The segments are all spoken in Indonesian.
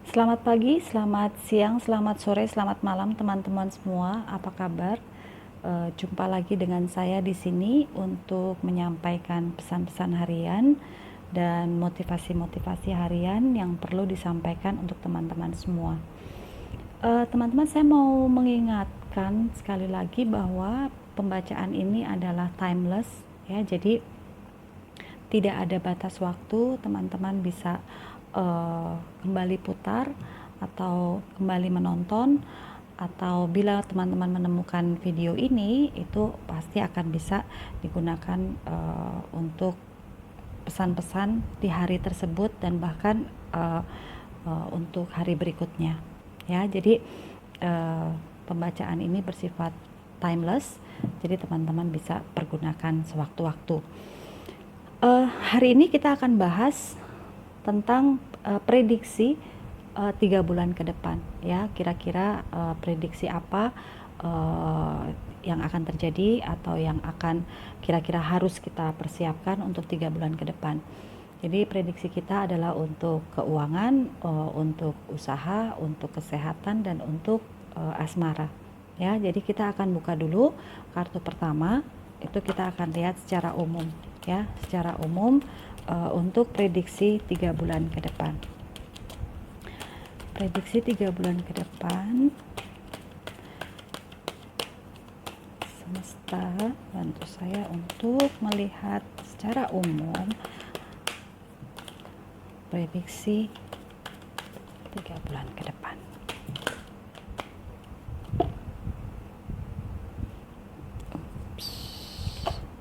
Selamat pagi, selamat siang, selamat sore, selamat malam teman-teman semua. Apa kabar? Jumpa lagi dengan saya di sini untuk menyampaikan pesan-pesan harian dan motivasi-motivasi harian yang perlu disampaikan untuk teman-teman semua. Teman-teman, saya mau mengingatkan sekali lagi bahwa pembacaan ini adalah timeless, ya. Jadi tidak ada batas waktu, teman-teman bisa kembali putar atau kembali menonton, atau bila teman-teman menemukan video ini, itu pasti akan bisa digunakan untuk pesan-pesan di hari tersebut dan bahkan untuk hari berikutnya, ya. Jadi pembacaan ini bersifat timeless, jadi teman-teman bisa pergunakan sewaktu-waktu. Hari ini kita akan bahas tentang prediksi 3 bulan ke depan, ya. Kira-kira prediksi apa yang akan terjadi atau yang akan kira-kira harus kita persiapkan untuk 3 bulan ke depan. Jadi prediksi kita adalah untuk keuangan, untuk usaha, untuk kesehatan, dan untuk asmara, ya. Jadi kita akan buka dulu kartu pertama, itu kita akan lihat secara umum, ya, secara umum untuk prediksi 3 bulan ke depan. Prediksi 3 bulan ke depan, semesta bantu saya untuk melihat secara umum prediksi 3 bulan ke depan.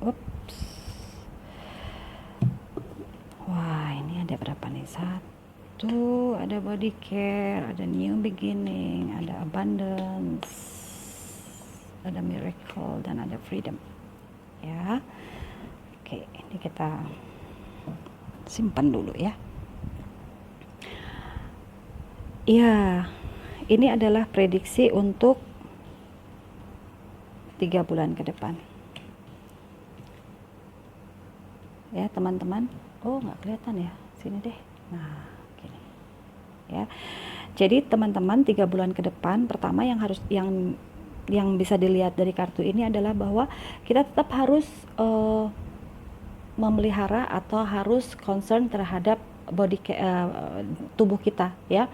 Ups. Wah, ini ada berapa nih? Satu, ada body care, ada new beginning, ada abundance, ada miracle, dan ada freedom, ya. Oke, ini kita simpan dulu, ya. Ya, ini adalah prediksi untuk 3 bulan ke depan, ya teman-teman. Oh, nggak kelihatan ya, sini deh. Nah, gini, ya. Jadi teman-teman, 3 bulan ke depan, pertama yang harus yang bisa dilihat dari kartu ini adalah bahwa kita tetap harus memelihara atau harus concern terhadap tubuh kita, ya.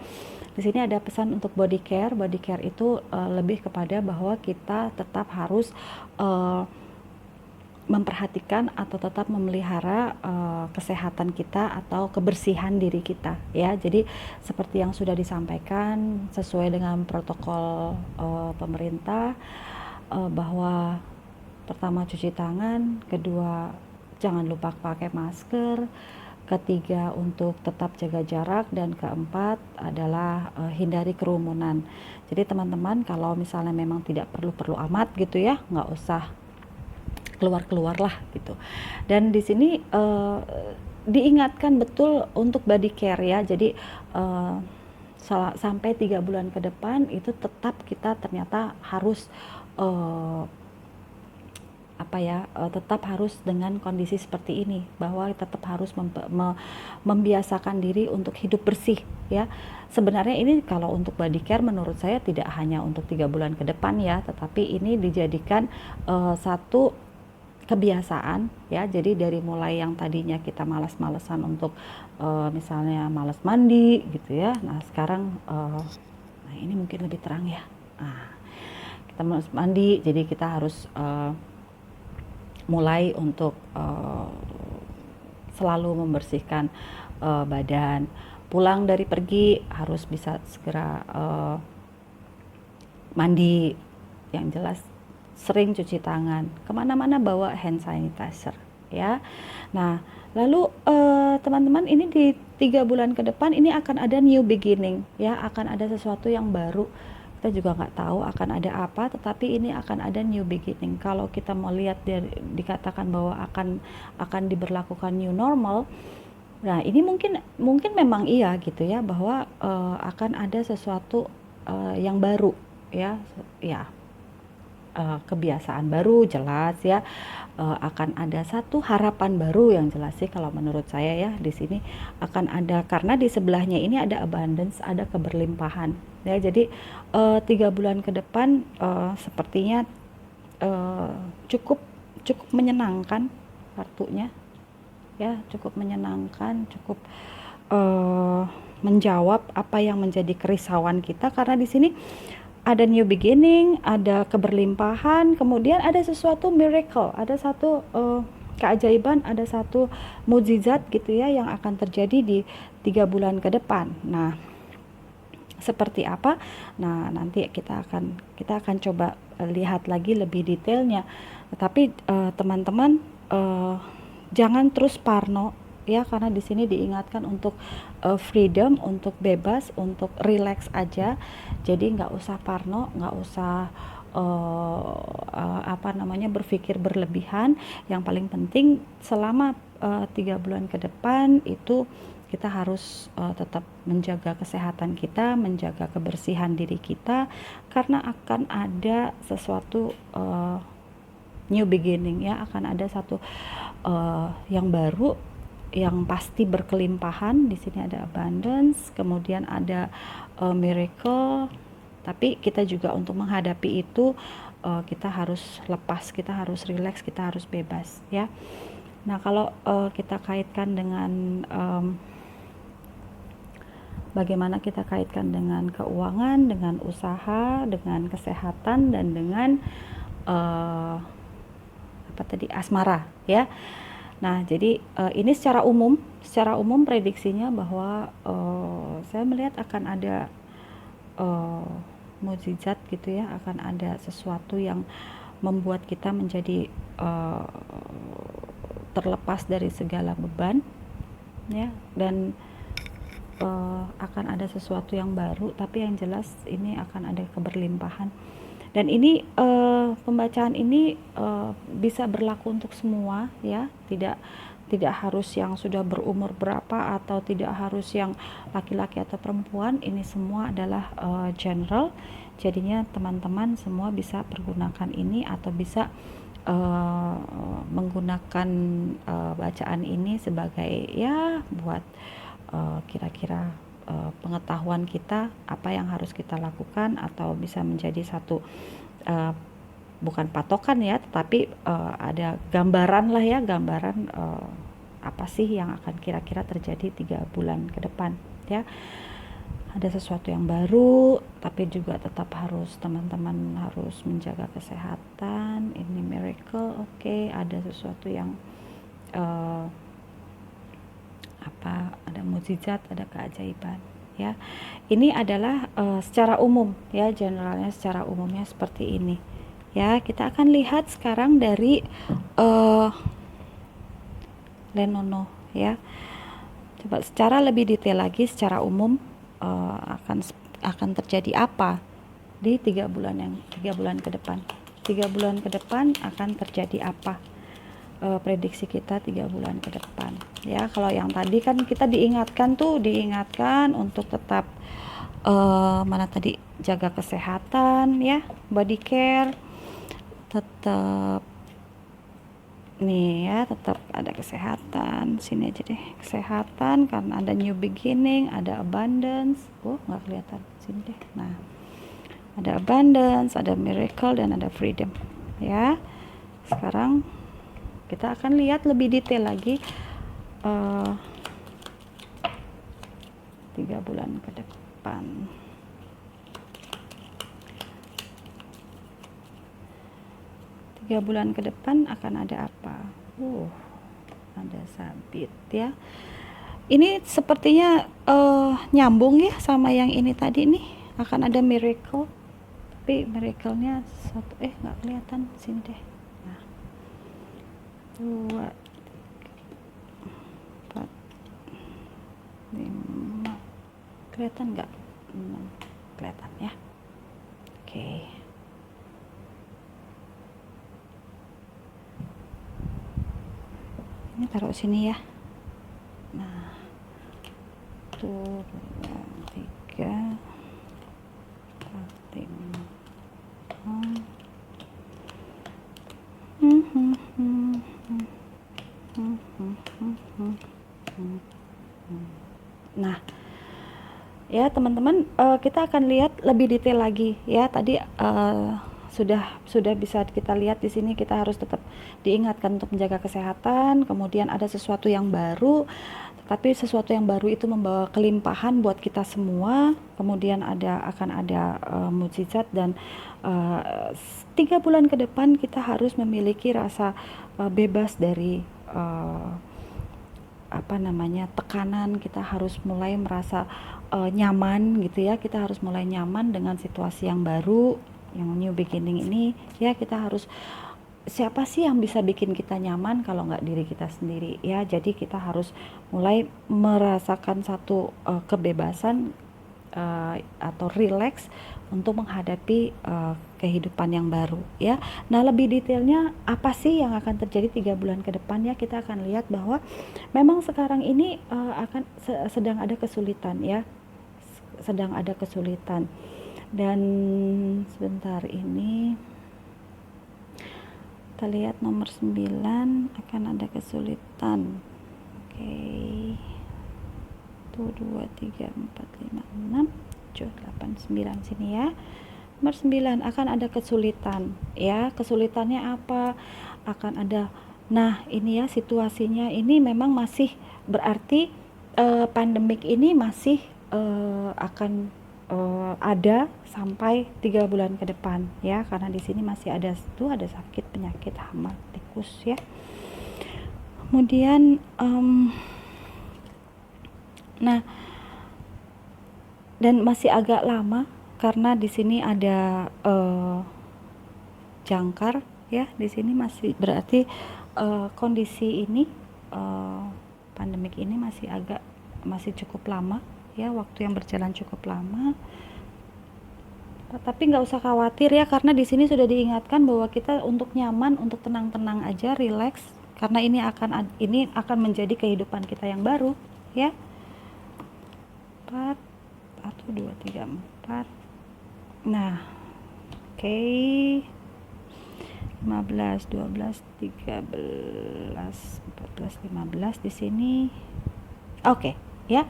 Di sini ada pesan untuk body care. Body care itu lebih kepada bahwa kita tetap harus memperhatikan atau tetap memelihara kesehatan kita atau kebersihan diri kita, ya. Jadi seperti yang sudah disampaikan sesuai dengan protokol pemerintah, bahwa pertama cuci tangan, kedua jangan lupa pakai masker, ketiga untuk tetap jaga jarak, dan keempat adalah hindari kerumunan. Jadi teman-teman, kalau misalnya memang tidak perlu amat gitu, ya, nggak usah keluar lah gitu. Dan di sini diingatkan betul untuk body care, ya. Jadi sampai 3 bulan ke depan itu tetap kita ternyata harus tetap harus dengan kondisi seperti ini, bahwa tetap harus membiasakan diri untuk hidup bersih, ya. Sebenarnya ini kalau untuk body care menurut saya tidak hanya untuk 3 bulan ke depan, ya, tetapi ini dijadikan satu kebiasaan, ya. Jadi dari mulai yang tadinya kita malas-malesan untuk misalnya malas mandi gitu, ya. Nah sekarang nah ini mungkin lebih terang, ya. Nah, kita malas mandi, jadi kita harus mulai untuk selalu membersihkan badan. Pulang dari pergi harus bisa segera mandi, yang jelas sering cuci tangan, kemana-mana bawa hand sanitizer, ya. Nah lalu teman-teman, ini di 3 bulan ke depan ini akan ada new beginning, ya, akan ada sesuatu yang baru. Kita juga nggak tahu akan ada apa, tetapi ini akan ada new beginning. Kalau kita mau lihat dikatakan bahwa akan diberlakukan new normal, nah ini mungkin memang iya gitu, ya, bahwa akan ada sesuatu yang baru, ya. kebiasaan baru jelas ya, akan ada satu harapan baru yang jelas sih kalau menurut saya ya. Di sini akan ada, karena di sebelahnya ini ada abundance, ada keberlimpahan ya. Jadi 3 bulan ke depan sepertinya cukup menyenangkan kartunya ya, cukup menyenangkan, cukup menjawab apa yang menjadi kerisauan kita, karena di sini ada new beginning, ada keberlimpahan, kemudian ada sesuatu miracle, ada satu keajaiban, ada satu mukjizat gitu ya yang akan terjadi di 3 bulan ke depan. Nah, seperti apa? Nah, nanti kita akan coba lihat lagi lebih detailnya. Tetapi teman-teman jangan terus parno ya, karena di sini diingatkan untuk freedom, untuk bebas, untuk relax aja. Jadi nggak usah parno, nggak usah berpikir berlebihan. Yang paling penting selama 3 bulan ke depan itu kita harus tetap menjaga kesehatan kita, menjaga kebersihan diri kita, karena akan ada sesuatu new beginning ya, akan ada satu yang baru, yang pasti berkelimpahan. Di sini ada abundance, kemudian ada miracle. Tapi kita juga untuk menghadapi itu kita harus lepas, kita harus relax, kita harus bebas ya. Nah, kalau kita kaitkan dengan bagaimana kita kaitkan dengan keuangan, dengan usaha, dengan kesehatan, dan dengan asmara ya. Nah, jadi ini secara umum prediksinya bahwa saya melihat akan ada mukjizat gitu ya, akan ada sesuatu yang membuat kita menjadi terlepas dari segala beban ya, dan akan ada sesuatu yang baru. Tapi yang jelas ini akan ada keberlimpahan. Dan ini pembacaan ini bisa berlaku untuk semua ya, tidak harus yang sudah berumur berapa, atau tidak harus yang laki-laki atau perempuan. Ini semua adalah general. Jadinya teman-teman semua bisa pergunakan ini, atau bisa menggunakan bacaan ini sebagai ya buat kira-kira pengetahuan kita apa yang harus kita lakukan, atau bisa menjadi satu bukan patokan ya, tetapi ada gambaran lah ya, gambaran apa sih yang akan kira-kira terjadi 3 bulan ke depan ya. Ada sesuatu yang baru, tapi juga tetap harus teman-teman harus menjaga kesehatan. Ini miracle, oke. Ada sesuatu yang ada mukjizat, ada keajaiban ya. Ini adalah secara umum ya, generalnya secara umumnya seperti ini ya. Kita akan lihat sekarang dari Lenono ya. Coba secara lebih detail lagi, secara umum akan terjadi apa di 3 bulan ke depan. 3 bulan ke depan akan terjadi apa? Prediksi kita 3 bulan ke depan ya. Kalau yang tadi kan kita diingatkan untuk tetap jaga kesehatan ya, body care, tetap nih ya, tetap ada kesehatan. Sini aja deh, kesehatan, karena ada new beginning, ada abundance. Nggak kelihatan, sini deh. Nah, ada abundance, ada miracle, dan ada freedom ya. Sekarang kita akan lihat lebih detail lagi 3 bulan ke depan. 3 bulan ke depan akan ada apa? Ada sabit ya. Ini sepertinya nyambung ya sama yang ini tadi nih. Akan ada miracle, tapi miracle-nya satu nggak kelihatan, sini deh. 2, 3, 4, 5. Kelihatan nggak? Kelihatan ya. Oke. Ini taruh sini ya. Nah, 1, 2, 3, 4, 5. Ya teman-teman, kita akan lihat lebih detail lagi ya. Tadi sudah bisa kita lihat di sini, kita harus tetap diingatkan untuk menjaga kesehatan. Kemudian ada sesuatu yang baru, tetapi sesuatu yang baru itu membawa kelimpahan buat kita semua. Kemudian akan ada mukjizat, dan 3 bulan ke depan kita harus memiliki rasa bebas dari tekanan. Kita harus mulai merasa nyaman gitu ya. Kita harus mulai nyaman dengan situasi yang baru, yang new beginning ini ya. Kita harus, siapa sih yang bisa bikin kita nyaman kalau nggak diri kita sendiri ya. Jadi kita harus mulai merasakan satu kebebasan atau relax untuk menghadapi kehidupan yang baru ya. Nah, lebih detailnya apa sih yang akan terjadi 3 bulan ke depan ya, kita akan lihat bahwa memang sekarang ini sedang ada kesulitan ya, sedang ada kesulitan. Dan sebentar ini kita lihat nomor 9 akan ada kesulitan. Oke. 1 2 3 4 5 6 7 8 9 sini ya. Nomor 9 akan ada kesulitan ya. Kesulitannya apa? Akan ada, nah ini ya situasinya ini memang masih berarti pandemik ini masih akan ada sampai 3 bulan ke depan ya, karena di sini masih ada sakit penyakit hama tikus ya. Kemudian nah, dan masih agak lama karena di sini ada jangkar ya. Di sini masih berarti kondisi ini pandemik ini masih cukup lama ya, waktu yang berjalan cukup lama. Tapi nggak usah khawatir ya, karena di sini sudah diingatkan bahwa kita untuk nyaman, untuk tenang-tenang aja, relax, karena ini akan menjadi kehidupan kita yang baru ya. 4 1 2 3 4. Nah, oke. 15 12 13 14 15 di sini. Oke, ya.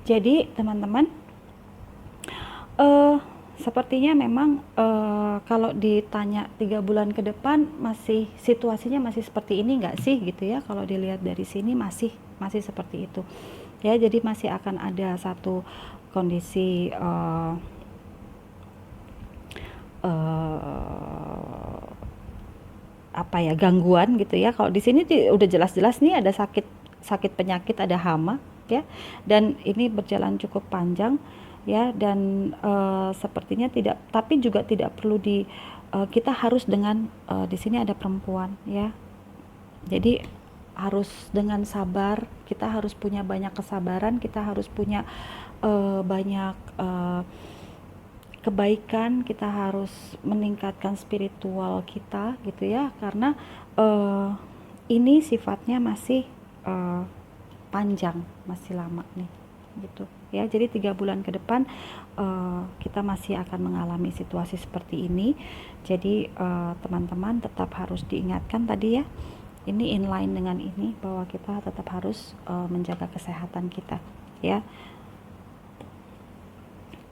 Jadi, teman-teman, sepertinya memang kalau ditanya 3 bulan ke depan masih situasinya masih seperti ini nggak sih gitu ya. Kalau dilihat dari sini masih seperti itu. Ya, jadi masih akan ada satu kondisi gangguan gitu ya. Kalau di sini udah jelas-jelas nih ada sakit penyakit, ada hama ya, dan ini berjalan cukup panjang ya, dan sepertinya tapi juga tidak perlu kita harus dengan di sini ada perempuan ya. Jadi harus dengan sabar, kita harus punya banyak kesabaran, kita harus punya banyak kebaikan, kita harus meningkatkan spiritual kita gitu ya, karena ini sifatnya masih panjang, masih lama nih gitu ya. Jadi 3 bulan ke depan kita masih akan mengalami situasi seperti ini. Jadi teman-teman tetap harus diingatkan tadi ya, ini inline dengan ini, bahwa kita tetap harus menjaga kesehatan kita ya.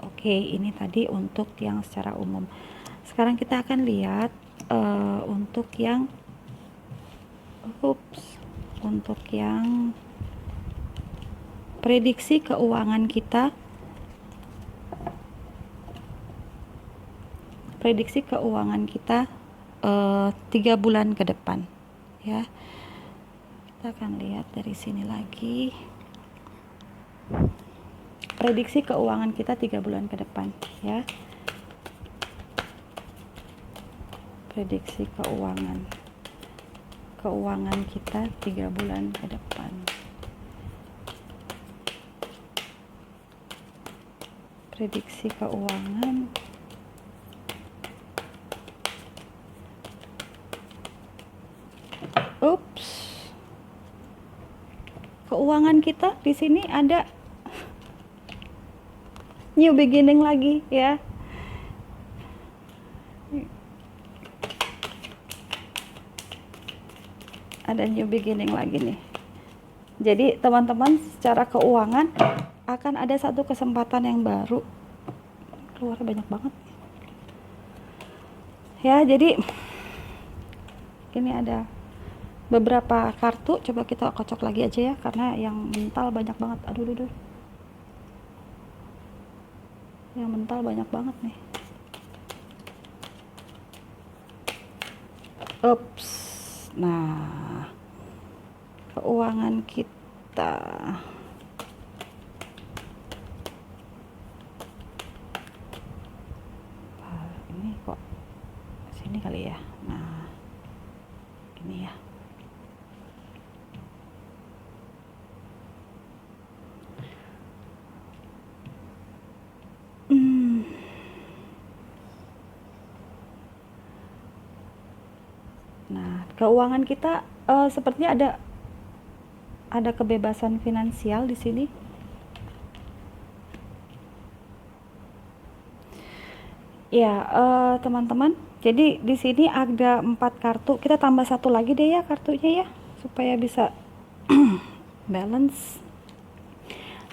Oke, ini tadi untuk yang secara umum. Sekarang kita akan lihat untuk yang prediksi keuangan kita. Prediksi keuangan kita 3 bulan ke depan ya. Kita akan lihat dari sini lagi. Prediksi keuangan kita 3 bulan ke depan ya. Prediksi keuangan kita 3 bulan ke depan. Prediksi keuangan keuangan kita di sini ada new beginning lagi ya. Ada new beginning lagi nih. Jadi teman-teman, secara keuangan akan ada satu kesempatan yang baru. Keluar banyak banget ya. Jadi ini ada beberapa kartu, coba kita kocok lagi aja ya, karena yang mental banyak banget. Aduh, yang mental banyak banget nih. Ups. Nah, keuangan kita. Ini kok sini kali ya. Nah, ini ya. Nah, keuangan kita sepertinya ada kebebasan finansial di sini. Ya, teman-teman. Jadi di sini ada 4 kartu. Kita tambah satu lagi deh ya kartunya ya, supaya bisa balance.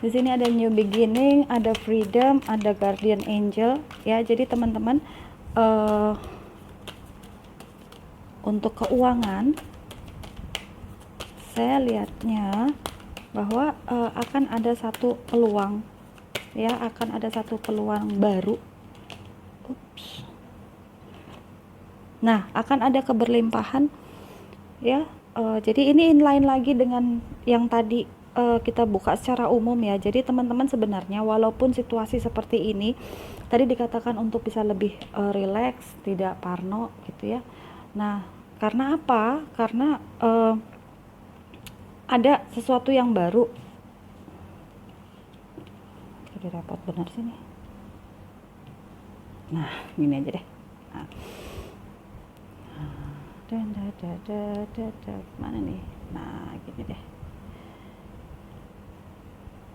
Di sini ada new beginning, ada freedom, ada guardian angel ya. Jadi teman-teman, untuk keuangan saya lihatnya bahwa akan ada satu peluang ya, akan ada satu peluang baru. Ups. Nah, akan ada keberlimpahan ya. Jadi ini inline lagi dengan yang tadi kita buka secara umum ya. Jadi teman-teman sebenarnya walaupun situasi seperti ini tadi dikatakan untuk bisa lebih rileks, tidak parno gitu ya. Nah, karena apa? Karena ada sesuatu yang baru. Jadi repot benar sih nih. Nah, gini aja deh. Nah. Mana nih? Nah, gini deh.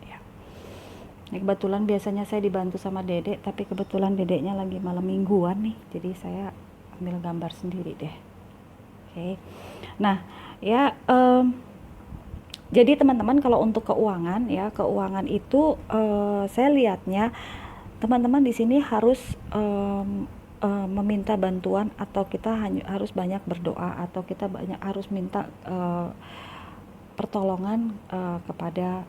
Ya. Ini kebetulan biasanya saya dibantu sama Dedek, tapi kebetulan Dedeknya lagi malam mingguan nih. Jadi saya ambil gambar sendiri deh. Oke. Nah, ya jadi teman-teman kalau untuk keuangan ya, keuangan itu saya lihatnya teman-teman di sini harus meminta bantuan, atau kita harus banyak berdoa, atau kita harus minta pertolongan kepada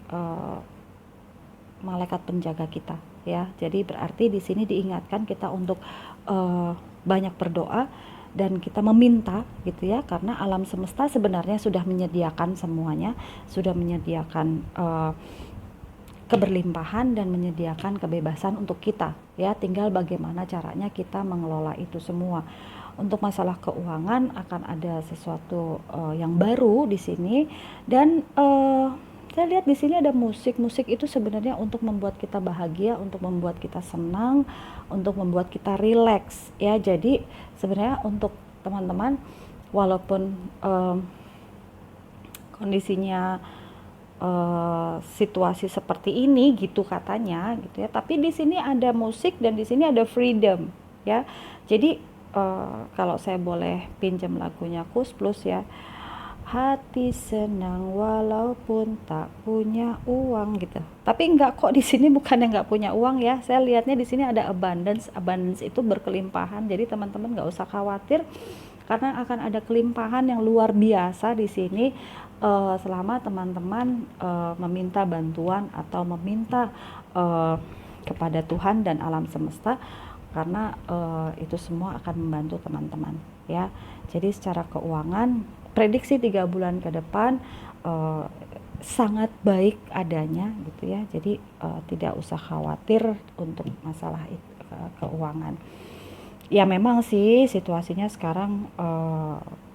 malaikat penjaga kita ya. Jadi berarti di sini diingatkan kita untuk banyak berdoa dan kita meminta gitu ya, karena alam semesta sebenarnya sudah menyediakan semuanya, sudah menyediakan keberlimpahan dan menyediakan kebebasan untuk kita ya. Tinggal bagaimana caranya kita mengelola itu semua. Untuk masalah keuangan akan ada sesuatu yang baru di sini, dan saya lihat di sini ada musik. Musik itu sebenarnya untuk membuat kita bahagia, untuk membuat kita senang, untuk membuat kita rileks ya. Jadi sebenarnya untuk teman-teman walaupun kondisinya situasi seperti ini gitu katanya gitu ya, tapi di sini ada musik dan di sini ada freedom ya. Jadi kalau saya boleh pinjam lagunya Kus Plus ya, hati senang walaupun tak punya uang gitu. Tapi enggak kok, di sini bukan yang enggak punya uang ya. Saya lihatnya di sini ada abundance. Abundance itu berkelimpahan. Jadi teman-teman enggak usah khawatir karena akan ada kelimpahan yang luar biasa di sini selama teman-teman meminta bantuan atau meminta kepada Tuhan dan alam semesta, karena itu semua akan membantu teman-teman ya. Jadi secara keuangan prediksi 3 bulan ke depan sangat baik adanya gitu ya. Jadi tidak usah khawatir untuk masalah keuangan. Ya memang sih situasinya sekarang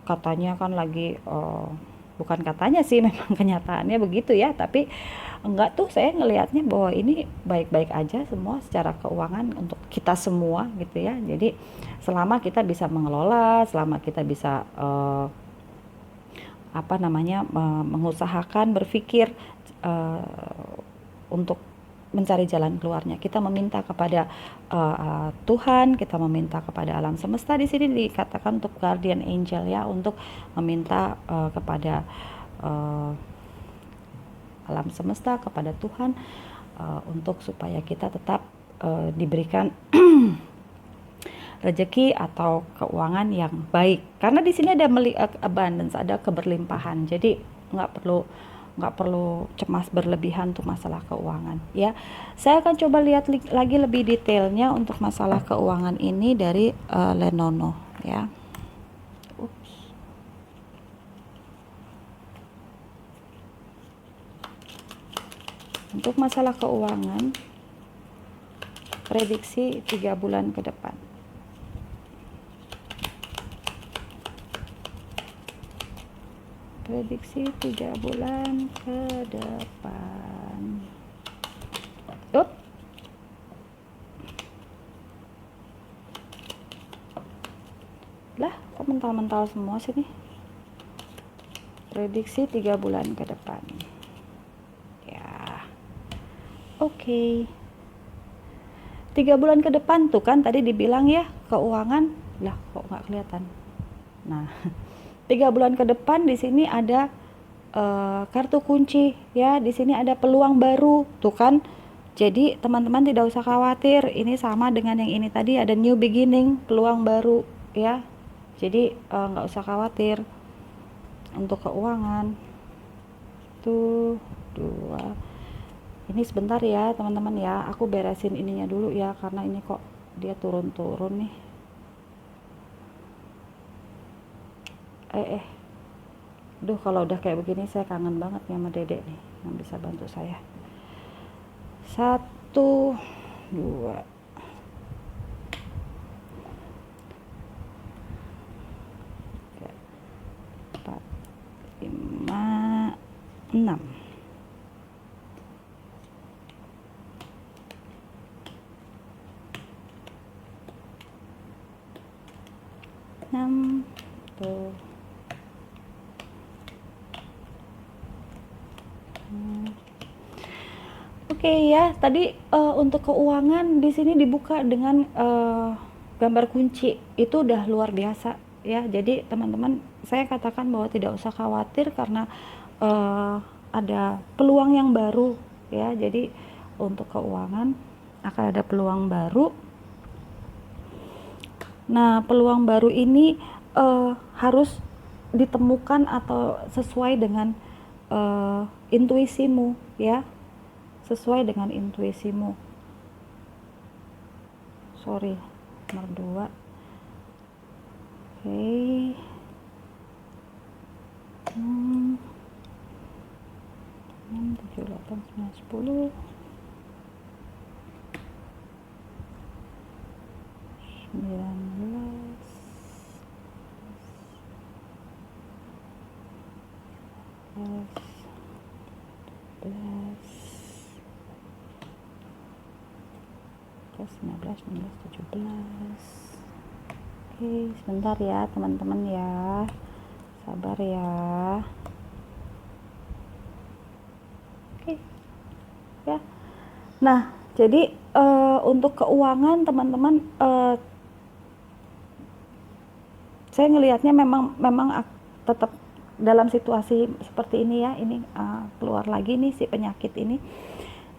katanya kan lagi bukan katanya sih, memang kenyataannya begitu ya, tapi enggak tuh, saya ngelihatnya bahwa ini baik-baik aja semua secara keuangan untuk kita semua gitu ya. Jadi selama kita bisa mengelola, selama kita bisa mengusahakan, berpikir untuk mencari jalan keluarnya, kita meminta kepada Tuhan, kita meminta kepada alam semesta. Di sini dikatakan untuk guardian angel ya, untuk meminta kepada alam semesta, kepada Tuhan untuk supaya kita tetap diberikan rezeki atau keuangan yang baik. Karena di sini ada abundance, ada keberlimpahan. Jadi nggak perlu cemas berlebihan untuk masalah keuangan, ya. Saya akan coba lihat lagi lebih detailnya untuk masalah keuangan ini dari Lenono, ya. Untuk masalah keuangan, prediksi 3 bulan ke depan. Prediksi 3 bulan ke depan. Lah, kok mental-mental semua sih nih? Prediksi 3 bulan ke depan. Oke. 3 bulan ke depan tuh kan tadi dibilang ya keuangan, lah kok nggak kelihatan. Nah, 3 bulan ke depan di sini ada kartu kunci ya, di sini ada peluang baru tuh kan. Jadi teman-teman tidak usah khawatir, ini sama dengan yang ini tadi, ada new beginning, peluang baru ya. Jadi nggak usah khawatir untuk keuangan. Tuh 2. Ini sebentar ya teman-teman ya, aku beresin ininya dulu ya, karena ini kok dia turun-turun nih. Duh, kalau udah kayak begini saya kangen banget nih sama dedek nih yang bisa bantu saya. 1, 2, 3, 4, 5, 6. 6 tuh. Oke ya, tadi untuk keuangan di sini dibuka dengan gambar kunci, itu udah luar biasa ya. Jadi teman-teman, saya katakan bahwa tidak usah khawatir karena ada peluang yang baru ya. Jadi untuk keuangan akan ada peluang baru. Nah, peluang baru ini harus ditemukan atau sesuai dengan intuisimu ya, sesuai dengan intuisimu. Sorry, nomor 2. Oke. 6, 7, 8, 9, 10, 19, 19, 17. Oke, sebentar ya teman-teman ya, sabar ya. Oke ya. Nah, jadi untuk keuangan teman-teman, saya ngelihatnya memang tetap dalam situasi seperti ini ya. Ini keluar lagi nih si penyakit ini.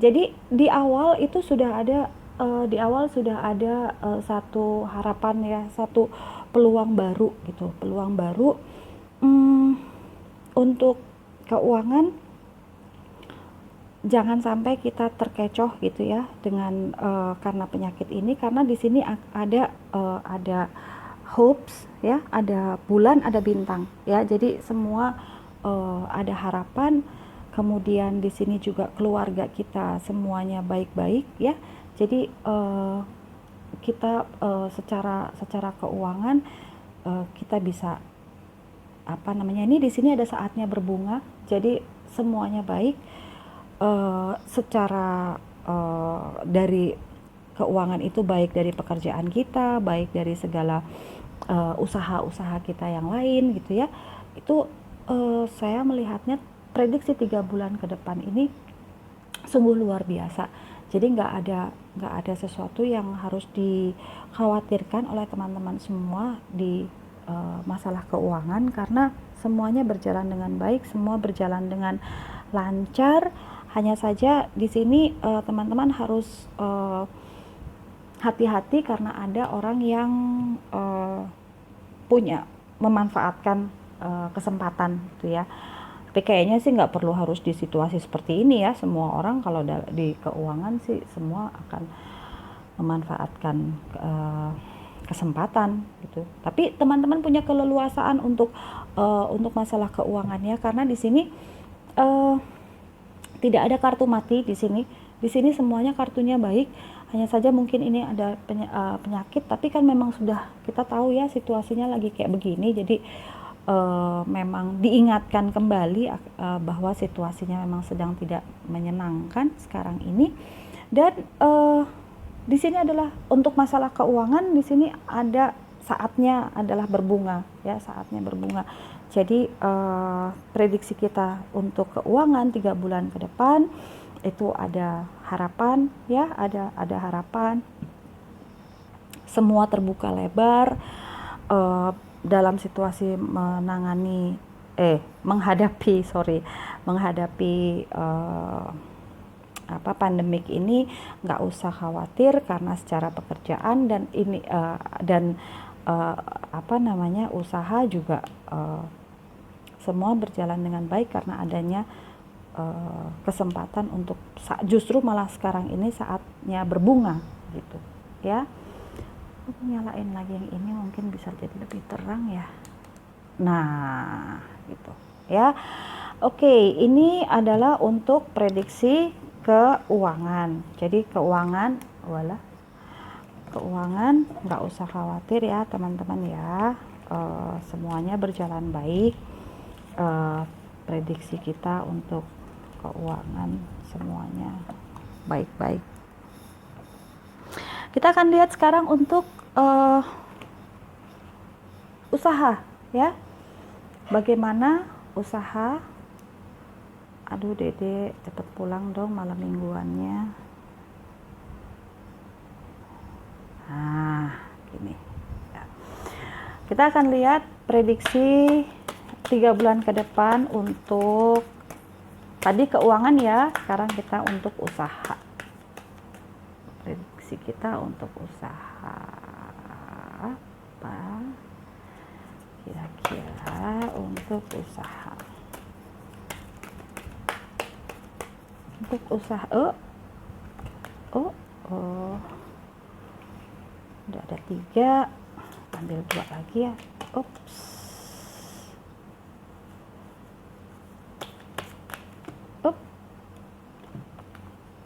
Jadi di awal itu sudah ada satu harapan ya, satu peluang baru gitu, peluang baru untuk keuangan. Jangan sampai kita terkecoh gitu ya dengan karena penyakit ini, karena di sini ada hopes ya, ada bulan, ada bintang ya. Jadi semua ada harapan. Kemudian di sini juga keluarga kita semuanya baik-baik ya. Jadi kita secara keuangan kita bisa ini di sini ada saatnya berbunga. Jadi semuanya baik secara dari keuangan itu, baik dari pekerjaan kita, baik dari segala usaha-usaha kita yang lain gitu ya. Itu saya melihatnya prediksi 3 bulan ke depan ini sungguh luar biasa. Jadi nggak ada sesuatu yang harus dikhawatirkan oleh teman-teman semua di masalah keuangan, karena semuanya berjalan dengan baik, semua berjalan dengan lancar. Hanya saja di sini teman-teman harus hati-hati karena ada orang yang punya memanfaatkan kesempatan gitu ya. Tapi kayaknya sih nggak perlu harus di situasi seperti ini ya. Semua orang kalau di keuangan sih semua akan memanfaatkan kesempatan gitu. Tapi teman-teman punya keleluasaan untuk masalah keuangannya karena di sini tidak ada kartu mati di sini. Di sini semuanya kartunya baik. Hanya saja mungkin ini ada penyakit, tapi kan memang sudah kita tahu ya situasinya lagi kayak begini. Jadi memang diingatkan kembali bahwa situasinya memang sedang tidak menyenangkan sekarang ini. Dan di sini adalah untuk masalah keuangan, di sini ada saatnya adalah berbunga ya, saatnya berbunga. Jadi prediksi kita untuk keuangan 3 bulan ke depan itu ada harapan ya, ada harapan. Semua terbuka lebar dalam situasi menghadapi pandemik ini. Nggak usah khawatir karena secara pekerjaan dan ini usaha juga semua berjalan dengan baik karena adanya kesempatan untuk justru malah sekarang ini saatnya berbunga gitu ya. Nyalain lagi yang ini mungkin bisa jadi lebih terang ya. Nah gitu ya. Oke, ini adalah untuk prediksi keuangan. Jadi keuangan nggak usah khawatir ya teman-teman ya. Semuanya berjalan baik. Prediksi kita untuk keuangan semuanya baik-baik. Kita akan lihat sekarang untuk usaha ya. Bagaimana usaha? Aduh Dede, cepet pulang dong malam mingguannya. Nah, gini. Ya. Kita akan lihat prediksi 3 bulan ke depan untuk tadi keuangan ya. Sekarang kita untuk usaha. Prediksi kita untuk usaha apa kira-kira untuk usaha udah ada 3, ambil 2 lagi ya.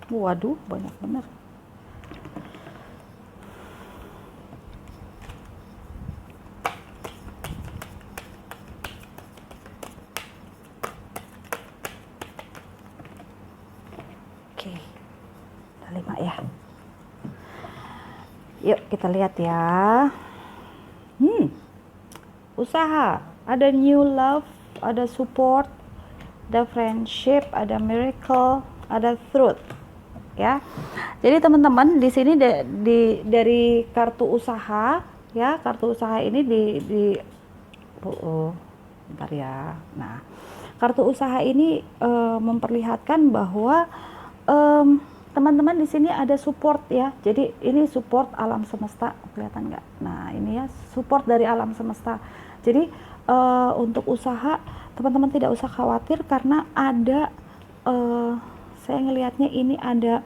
Waduh, banyak bener. Oke, ada 5 ya. Yuk kita lihat ya. Usaha, ada new love, ada support, ada friendship, ada miracle, ada truth. Ya. Jadi teman-teman di sini dari kartu usaha ya, kartu usaha ini bentar ya. Nah, kartu usaha ini memperlihatkan bahwa teman-teman di sini ada support ya. Jadi ini support alam semesta, kelihatan nggak? Nah ini ya support dari alam semesta. Jadi untuk usaha teman-teman tidak usah khawatir karena ada saya ngelihatnya ini ada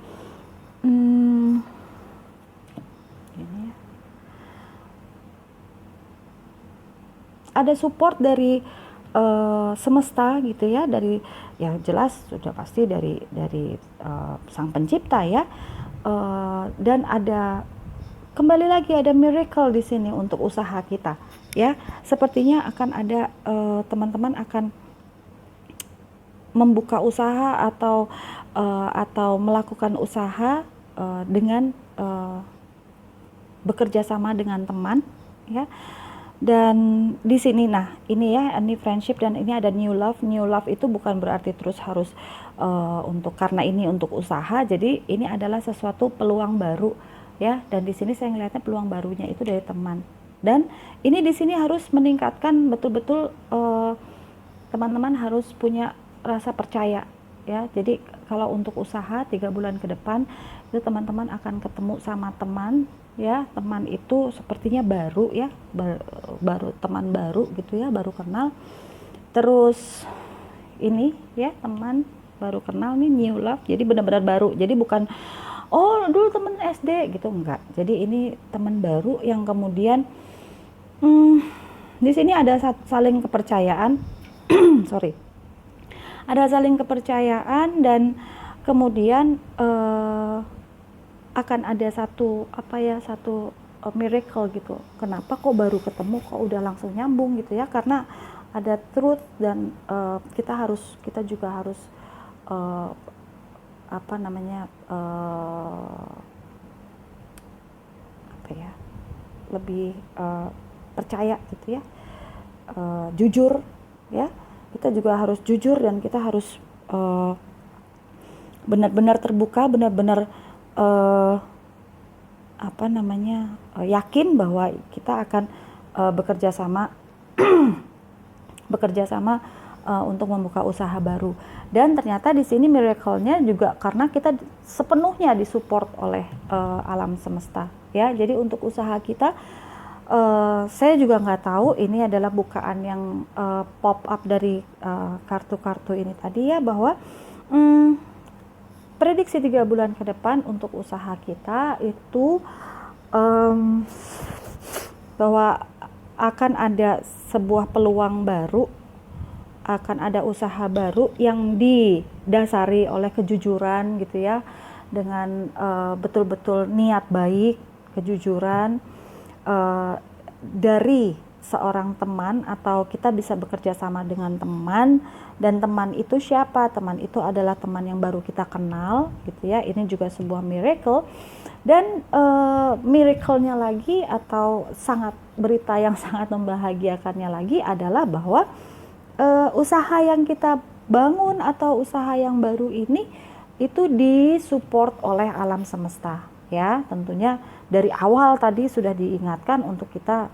ini ya. Ada support dari semesta gitu ya, dari ya jelas sudah pasti dari sang pencipta ya, dan ada kembali lagi ada miracle di sini untuk usaha kita ya. Sepertinya akan ada teman-teman akan membuka usaha atau melakukan usaha dengan bekerja sama dengan teman ya. Dan di sini nah ini ya, ini friendship dan ini ada new love. New love itu bukan berarti terus harus untuk karena ini untuk usaha. Jadi ini adalah sesuatu peluang baru ya. Dan di sini saya ngelihatnya peluang barunya itu dari teman. Dan ini di sini harus meningkatkan betul-betul teman-teman harus punya rasa percaya ya. Jadi kalau untuk usaha 3 bulan ke depan itu teman-teman akan ketemu sama teman, ya. Teman itu sepertinya baru ya, baru teman baru gitu ya, baru kenal. Terus ini ya, teman baru kenal nih, new love, jadi benar-benar baru. Jadi bukan oh dulu temen SD gitu, enggak. Jadi ini teman baru yang kemudian di sini ada saling kepercayaan. Sorry, ada saling kepercayaan dan kemudian akan ada satu miracle gitu. Kenapa kok baru ketemu kok udah langsung nyambung gitu ya? Karena ada truth dan kita juga harus lebih percaya gitu ya, jujur ya. Kita juga harus jujur dan kita harus benar-benar terbuka, benar-benar yakin bahwa kita akan bekerja sama untuk membuka usaha baru. Dan ternyata di sini miracle-nya juga karena kita sepenuhnya disupport oleh alam semesta ya. Jadi untuk usaha kita, saya juga nggak tahu ini adalah bukaan yang pop up dari kartu-kartu ini tadi ya, bahwa prediksi 3 bulan ke depan untuk usaha kita itu bahwa akan ada sebuah peluang baru, akan ada usaha baru yang didasari oleh kejujuran gitu ya, dengan betul-betul niat baik, kejujuran dari seorang teman, atau kita bisa bekerja sama dengan teman. Dan teman itu siapa? Teman itu adalah teman yang baru kita kenal gitu ya. Ini juga sebuah miracle. Dan miracle-nya lagi, atau berita yang sangat membahagiakannya lagi adalah bahwa usaha yang kita bangun atau usaha yang baru ini itu disupport oleh alam semesta ya. Tentunya dari awal tadi sudah diingatkan untuk kita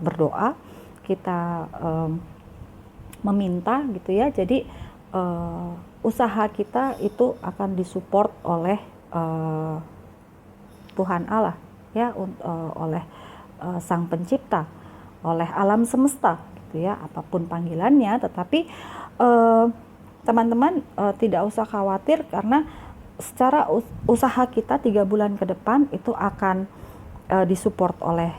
berdoa, kita meminta gitu ya. Jadi usaha kita itu akan disupport oleh Tuhan Allah ya, oleh Sang Pencipta, oleh alam semesta gitu ya, apapun panggilannya. Tetapi teman-teman tidak usah khawatir, karena secara usaha kita 3 bulan ke depan itu akan disupport oleh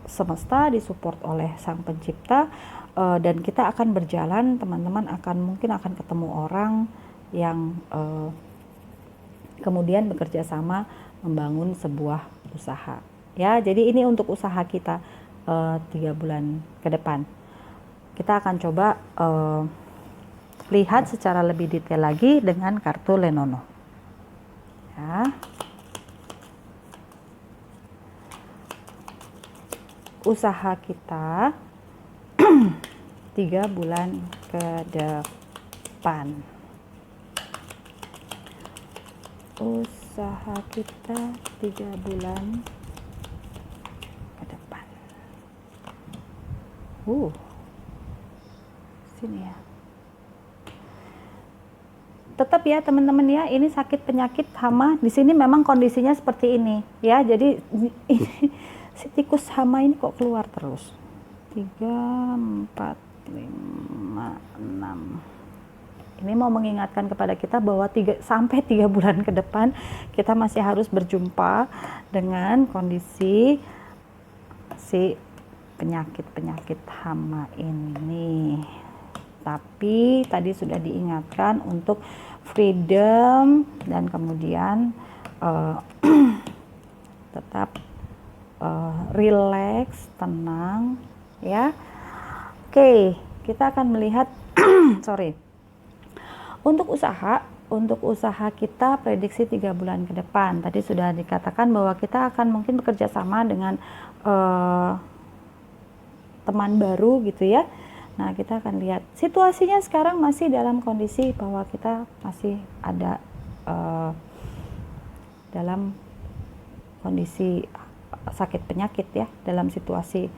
semesta, disupport oleh Sang Pencipta, dan kita akan berjalan, teman-teman mungkin akan ketemu orang yang kemudian bekerja sama membangun sebuah usaha ya. Jadi ini untuk usaha kita 3 bulan ke depan. Kita akan coba lihat secara lebih detail lagi dengan kartu Lenono ya. Usaha kita 3 bulan ke depan. Usaha kita 3 bulan ke depan. Sini ya. Tetap ya teman-teman ya, ini sakit penyakit hama di sini memang kondisinya seperti ini ya. Jadi si tikus hama ini kok keluar terus. 3, 4, 5, 6. Ini mau mengingatkan kepada kita bahwa 3 bulan ke depan kita masih harus berjumpa dengan kondisi si penyakit hama ini. Tapi tadi sudah diingatkan untuk freedom dan kemudian tetap relax, tenang ya. Oke, kita akan melihat untuk usaha kita prediksi 3 bulan ke depan. Tadi sudah dikatakan bahwa kita akan mungkin bekerja sama dengan teman baru gitu ya. Nah, kita akan lihat situasinya sekarang masih dalam kondisi bahwa kita masih ada dalam kondisi sakit penyakit ya, dalam situasi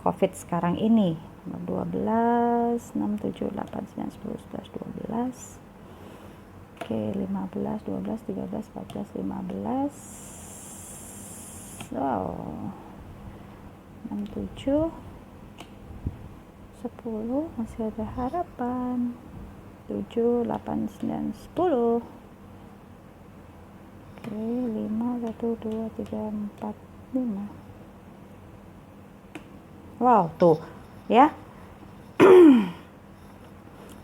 COVID sekarang ini. 12, 6, 7, 8, 9, 10, 11, 12. Oke, 15, 12, 13, 14, 15. Wow. 6, 7, 10, masih ada harapan. 7, 8, 9, 10. Oke, 5, 1, 2, 3, 4, 5. Wow, tuh ya.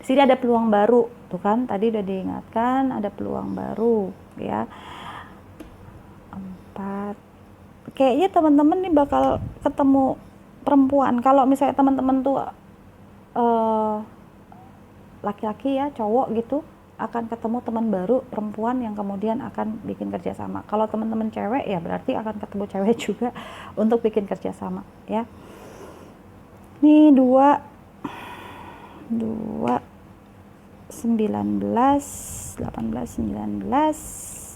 Sini ada peluang baru, tuh kan? Tadi udah diingatkan ada peluang baru, ya. 4. Kayaknya teman-teman nih bakal ketemu perempuan. Kalau misalnya teman-teman tuh laki-laki ya, cowok gitu, akan ketemu teman baru perempuan yang kemudian akan bikin kerjasama. Kalau teman-teman cewek ya berarti akan ketemu cewek juga untuk bikin kerjasama, ya. Ini 2, 19, 18, 19,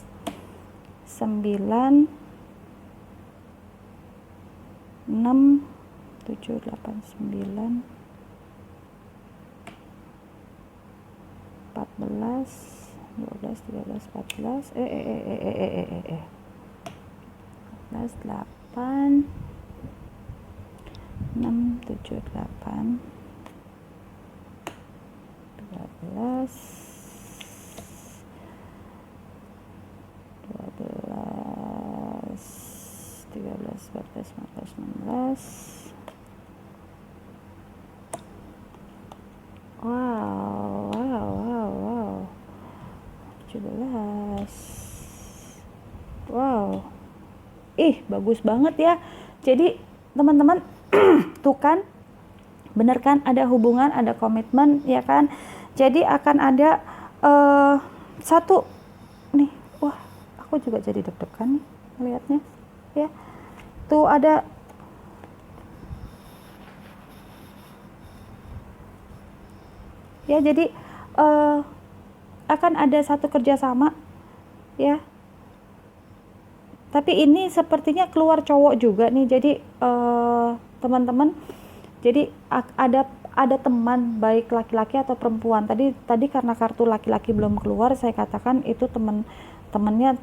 9, 6, 7, 8, 9, 14, 12, 13, 14, 14, 8, 6, 7, 8, 12, 13, 14, 15, 16. Wow. 17. Wow. Bagus banget ya. Jadi teman-teman tuh kan, bener kan, ada hubungan, ada komitmen, ya kan. Jadi akan ada satu nih. Wah, aku juga jadi deg-degan nih melihatnya, ya. Tuh ada ya, jadi akan ada satu kerjasama, ya. Tapi ini sepertinya keluar cowok juga nih. Jadi teman-teman, jadi ada teman baik laki-laki atau perempuan. Tadi karena kartu laki-laki belum keluar, saya katakan itu temannya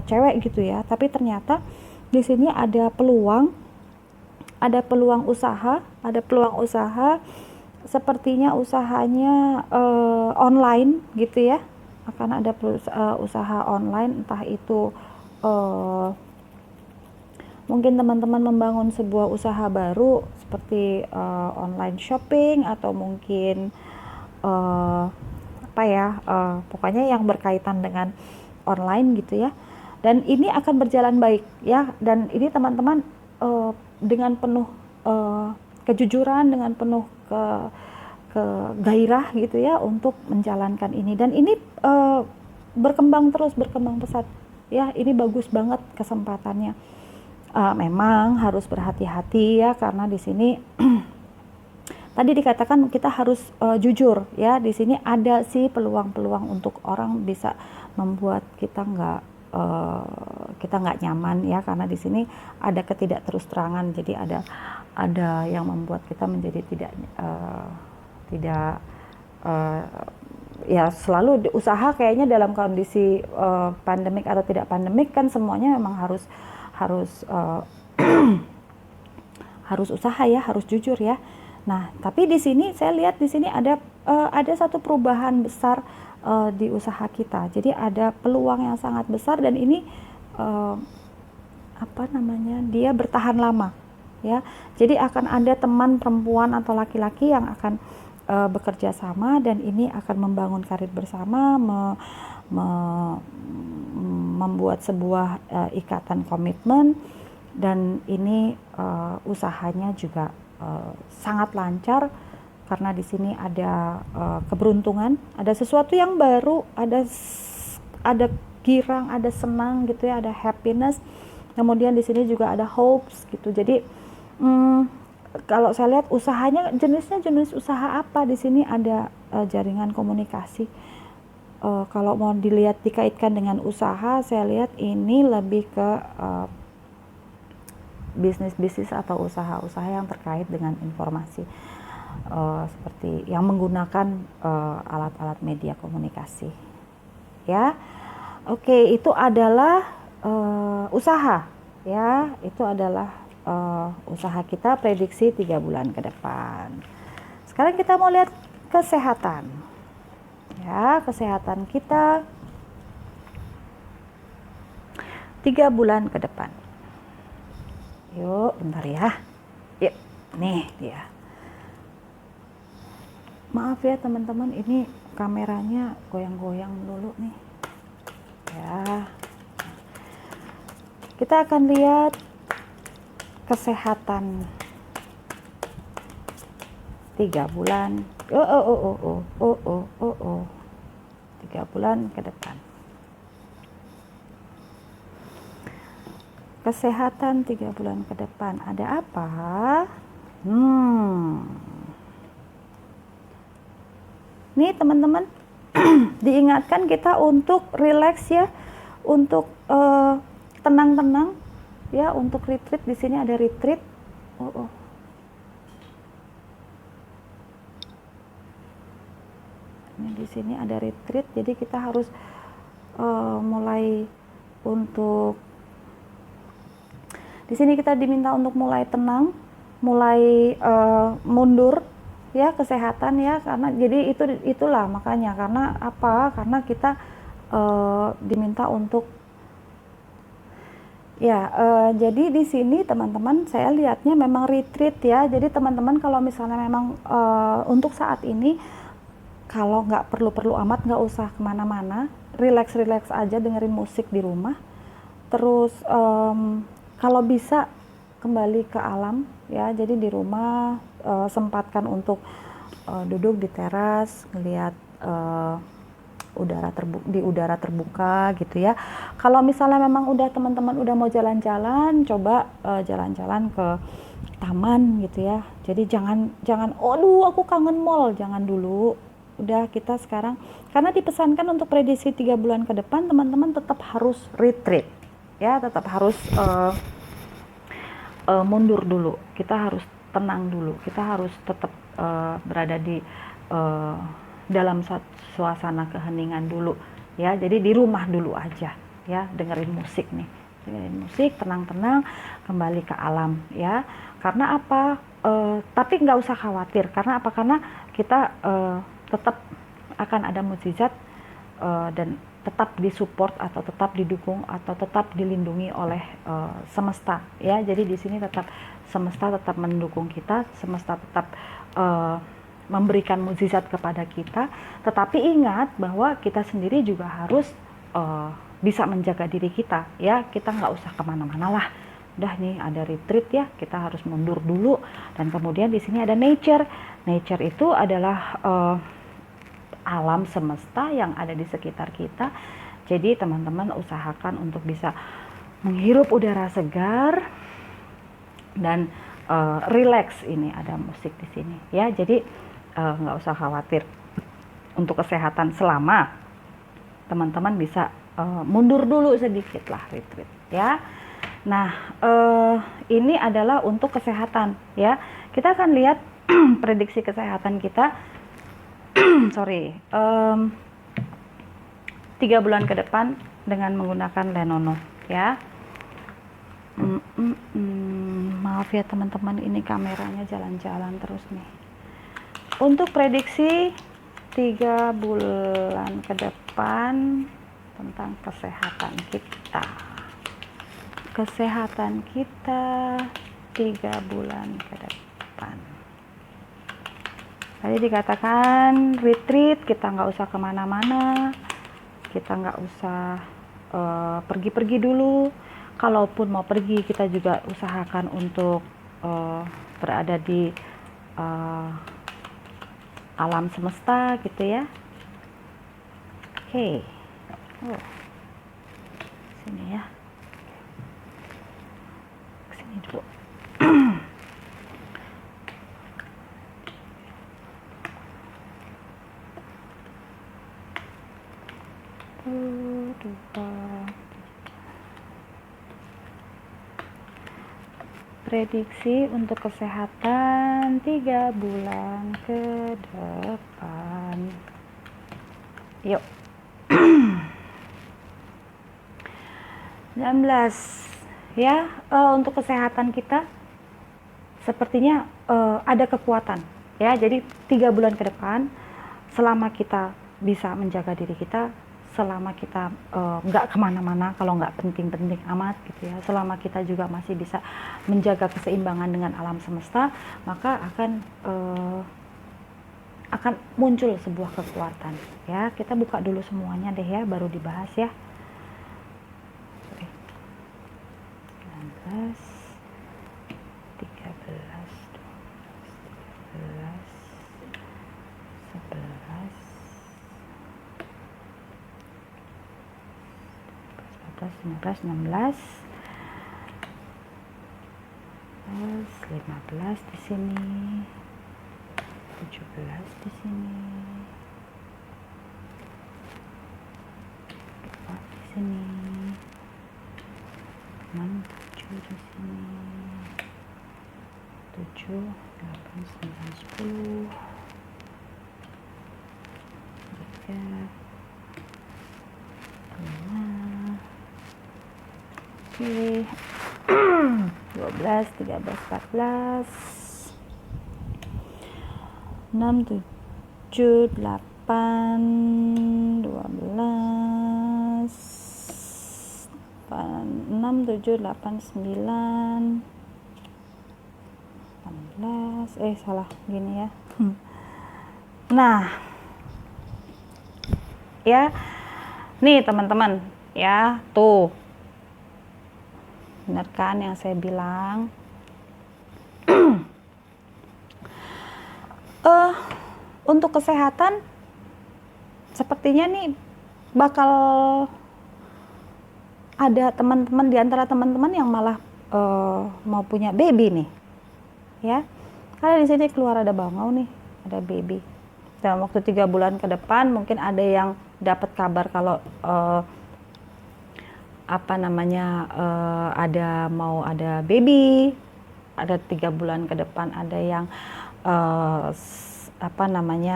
cewek gitu ya. Tapi ternyata di sini ada peluang usaha, sepertinya usahanya online gitu ya. Akan ada usaha online, entah itu mungkin teman-teman membangun sebuah usaha baru seperti online shopping, atau mungkin pokoknya yang berkaitan dengan online gitu ya. Dan ini akan berjalan baik ya. Dan ini teman-teman dengan penuh kejujuran, dengan penuh ke gairah gitu ya untuk menjalankan ini. Dan ini berkembang pesat ya. Ini bagus banget kesempatannya. Memang harus berhati-hati ya, karena di sini tadi dikatakan kita harus jujur ya. Di sini ada sih peluang-peluang untuk orang bisa membuat kita nggak nyaman ya, karena di sini ada ketidakterusterangan. Jadi ada yang membuat kita menjadi tidak ya, selalu usaha kayaknya dalam kondisi pandemik atau tidak pandemik kan semuanya memang harus harus usaha ya, harus jujur ya. Nah, tapi di sini saya lihat di sini ada satu perubahan besar di usaha kita. Jadi ada peluang yang sangat besar, dan ini dia bertahan lama ya. Jadi akan ada teman perempuan atau laki-laki yang akan bekerja sama, dan ini akan membangun karir bersama, membuat sebuah ikatan komitmen. Dan ini usahanya juga sangat lancar, karena di sini ada keberuntungan, ada sesuatu yang baru, ada girang, ada senang gitu ya, ada happiness. Kemudian di sini juga ada hopes gitu. Jadi kalau saya lihat usahanya jenis usaha apa, di sini ada jaringan komunikasi. Kalau mau dilihat dikaitkan dengan usaha, saya lihat ini lebih ke bisnis atau usaha-usaha yang terkait dengan informasi, seperti yang menggunakan alat-alat media komunikasi. ya. Oke, itu adalah usaha ya, itu adalah usaha kita prediksi 3 bulan ke depan. Sekarang kita mau lihat kesehatan ya, kesehatan kita 3 bulan ke depan. Yuk, bentar ya. Yuk, nih dia. Maaf ya teman-teman, ini kameranya goyang-goyang dulu nih. Ya. Kita akan lihat kesehatan 3 bulan. 3 bulan ke depan. Kesehatan 3 bulan ke depan. Ada apa? Nih teman-teman, diingatkan kita untuk relax ya, untuk tenang-tenang ya, untuk retreat. Di sini ada retreat. Ini di sini ada retreat, jadi kita harus mulai untuk di sini kita diminta untuk mulai tenang, mulai mundur ya, kesehatan ya, karena jadi itulah makanya, karena apa? Karena kita diminta untuk ya, jadi di sini teman-teman saya lihatnya memang retreat ya. Jadi teman-teman kalau misalnya memang untuk saat ini kalau nggak perlu-perlu amat, nggak usah kemana-mana, relax aja, dengerin musik di rumah. Terus kalau bisa kembali ke alam ya, jadi di rumah sempatkan untuk duduk di teras, ngelihat udara terbuka gitu ya. Kalau misalnya memang teman-teman udah mau jalan-jalan, coba jalan-jalan ke taman gitu ya. Jadi jangan aduh aku kangen mall, jangan dulu. Udah, kita sekarang karena dipesankan untuk prediksi 3 bulan ke depan, teman-teman tetap harus retreat ya, tetap harus mundur dulu, kita harus tenang dulu, kita harus tetap berada di dalam suasana keheningan dulu ya. Jadi di rumah dulu aja ya, dengerin musik, tenang-tenang, kembali ke alam ya. Karena apa? Tapi nggak usah khawatir, karena apa? Karena kita tetap akan ada mukjizat dan tetap disupport atau tetap didukung atau tetap dilindungi oleh semesta ya. Jadi di sini tetap semesta tetap mendukung kita, semesta tetap memberikan mukjizat kepada kita. Tetapi ingat bahwa kita sendiri juga harus bisa menjaga diri kita ya. Kita nggak usah kemana-mana lah. Udah nih ada retreat ya, kita harus mundur dulu. Dan kemudian di sini ada nature. Nature itu adalah alam semesta yang ada di sekitar kita. Jadi teman-teman usahakan untuk bisa menghirup udara segar dan relax. Ini ada musik di sini ya. Jadi nggak usah khawatir untuk kesehatan selama teman-teman bisa mundur dulu sedikit lah retreat ya. Nah ini adalah untuk kesehatan ya. Kita akan lihat prediksi kesehatan kita 3 bulan ke depan dengan menggunakan Lenono ya. Maaf ya teman-teman, ini kameranya jalan-jalan terus nih. Untuk prediksi 3 bulan ke depan tentang kesehatan kita. Kesehatan kita 3 bulan ke depan. Tadi dikatakan retreat, kita nggak usah kemana-mana, kita nggak usah pergi-pergi dulu. Kalaupun mau pergi, kita juga usahakan untuk berada di alam semesta gitu ya. Oke. Sini ya. Sini dulu. Prediksi untuk kesehatan 3 bulan ke depan. Yuk. 19 ya. Untuk kesehatan kita sepertinya ada kekuatan ya. Jadi 3 bulan ke depan, selama kita bisa menjaga diri kita, selama kita nggak kemana-mana, kalau nggak penting-penting amat gitu ya, selama kita juga masih bisa menjaga keseimbangan dengan alam semesta, maka akan muncul sebuah kekuatan ya. Kita buka dulu semuanya deh ya, baru dibahas ya. 19, 13, 12, 11, 14, 15, 15 di sini, 17 di sini, 4 di sini, 6, 7 di sini, 7, 8, 9, 10, 3, 5, oke, 12, 13, 14, 6, 7, 8, 12, 6, 7, 8, 9, 18, salah gini ya. Nah, ya, nih teman-teman, ya, tuh, benar kan yang saya bilang? Untuk kesehatan, sepertinya nih bakal ada teman-teman di antara teman-teman yang malah mau punya baby nih, ya. Karena di sini keluar ada bangau nih, ada baby. Dalam waktu 3 bulan ke depan mungkin ada yang dapat kabar kalau mau ada baby. Ada 3 bulan ke depan ada yang